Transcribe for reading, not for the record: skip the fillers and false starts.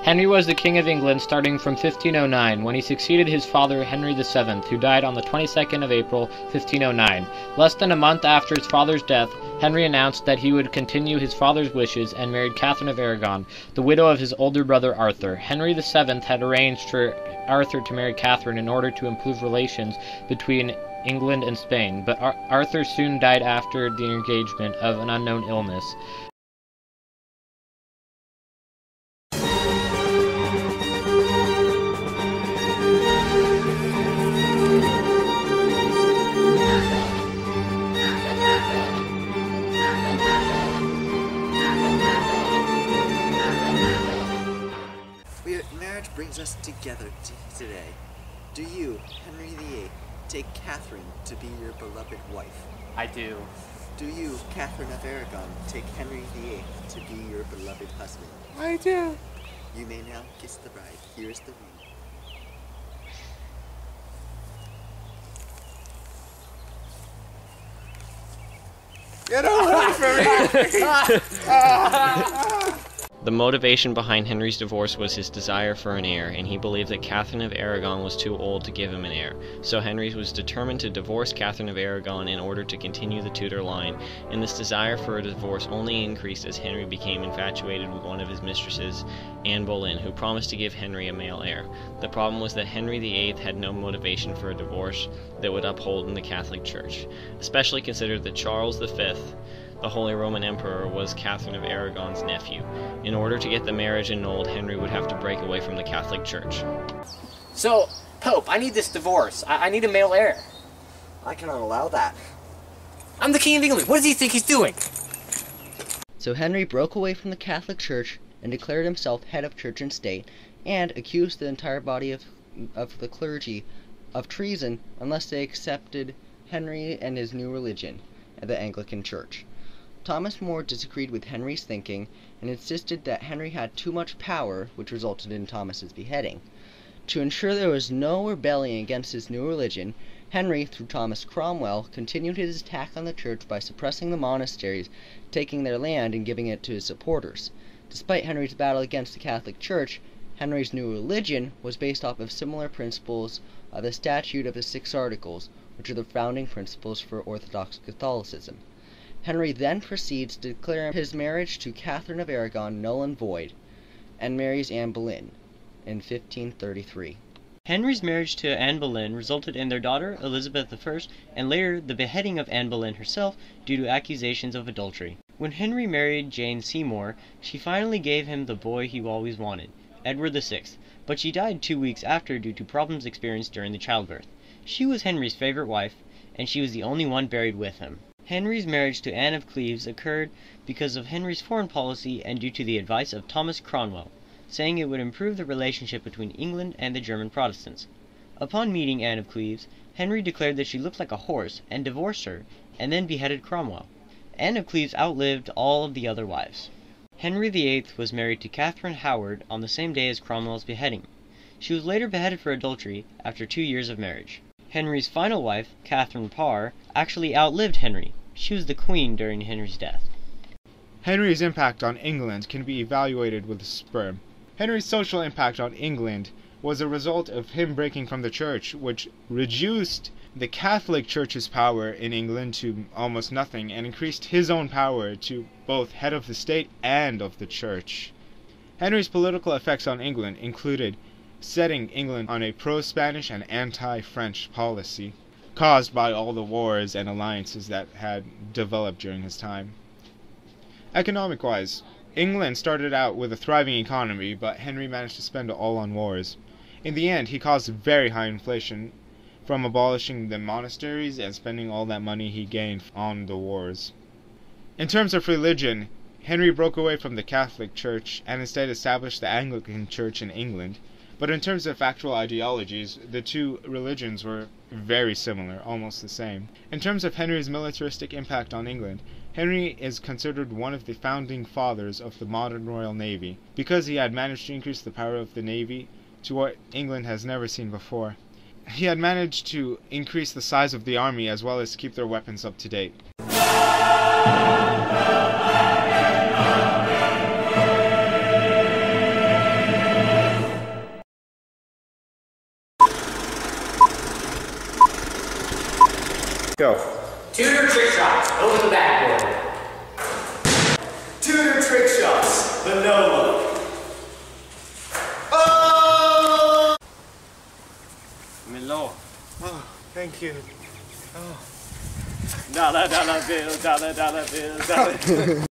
Henry was the King of England starting from 1509, when he succeeded his father Henry VII, who died on the 22nd of April, 1509. Less than a month after his father's death, Henry announced that he would continue his father's wishes and married Catherine of Aragon, the widow of his older brother Arthur. Henry VII had arranged for Arthur to marry Catherine in order to improve relations between England and Spain, but Arthur soon died after the engagement of an unknown illness. Marriage brings us together today. Do you, Henry VIII, take Catherine to be your beloved wife? I do. Do you, Catherine of Aragon, take Henry VIII to be your beloved husband? I do. You may now kiss the bride. Here's the ring. Get away from me! The motivation behind Henry's divorce was his desire for an heir, and he believed that Catherine of Aragon was too old to give him an heir. So Henry was determined to divorce Catherine of Aragon in order to continue the Tudor line, and this desire for a divorce only increased as Henry became infatuated with one of his mistresses, Anne Boleyn, who promised to give Henry a male heir. The problem was that Henry VIII had no motivation for a divorce that would uphold in the Catholic Church, especially considered that Charles V, the Holy Roman Emperor, was Catherine of Aragon's nephew. In order to get the marriage annulled, Henry would have to break away from the Catholic Church. So, Pope, I need this divorce. I need a male heir. I cannot allow that. I'm the King of England. What does he think he's doing? So Henry broke away from the Catholic Church and declared himself head of church and state, and accused the entire body of the clergy of treason unless they accepted Henry and his new religion, the Anglican Church. Thomas More disagreed with Henry's thinking and insisted that Henry had too much power, which resulted in Thomas's beheading. To ensure there was no rebellion against his new religion, Henry, through Thomas Cromwell, continued his attack on the church by suppressing the monasteries, taking their land, and giving it to his supporters. Despite Henry's battle against the Catholic Church, Henry's new religion was based off of similar principles of the Statute of the Six Articles, which are the founding principles for Orthodox Catholicism. Henry then proceeds to declare his marriage to Catherine of Aragon null and void, and marries Anne Boleyn in 1533. Henry's marriage to Anne Boleyn resulted in their daughter Elizabeth I, and later the beheading of Anne Boleyn herself due to accusations of adultery. When Henry married Jane Seymour, she finally gave him the boy he always wanted, Edward VI, but she died 2 weeks after due to problems experienced during the childbirth. She was Henry's favorite wife, and she was the only one buried with him. Henry's marriage to Anne of Cleves occurred because of Henry's foreign policy and due to the advice of Thomas Cromwell, saying it would improve the relationship between England and the German Protestants. Upon meeting Anne of Cleves, Henry declared that she looked like a horse and divorced her, and then beheaded Cromwell. Anne of Cleves outlived all of the other wives. Henry VIII was married to Catherine Howard on the same day as Cromwell's beheading. She was later beheaded for adultery after 2 years of marriage. Henry's final wife, Catherine Parr, actually outlived Henry. She was the queen during Henry's death. Henry's impact on England can be evaluated with a sperm. Henry's social impact on England was a result of him breaking from the church, which reduced the Catholic Church's power in England to almost nothing and increased his own power to both head of the state and of the church. Henry's political effects on England included setting England on a pro-Spanish and anti-French policy, caused by all the wars and alliances that had developed during his time. Economic-wise, England started out with a thriving economy, but Henry managed to spend it all on wars. In the end, he caused very high inflation from abolishing the monasteries and spending all that money he gained on the wars. In terms of religion, Henry broke away from the Catholic Church and instead established the Anglican Church in England. But in terms of actual ideologies, the two religions were very similar, almost the same. In terms of Henry's militaristic impact on England, Henry is considered one of the founding fathers of the modern Royal Navy, because he had managed to increase the power of the Navy to what England has never seen before. He had managed to increase the size of the army as well as keep their weapons up to date. Go. Tutor trick shots over the backboard. Tutor trick shots, the no look. Oh! Milo. Oh, thank you. Dollar, dollar bill, dollar, dollar bill, dollar.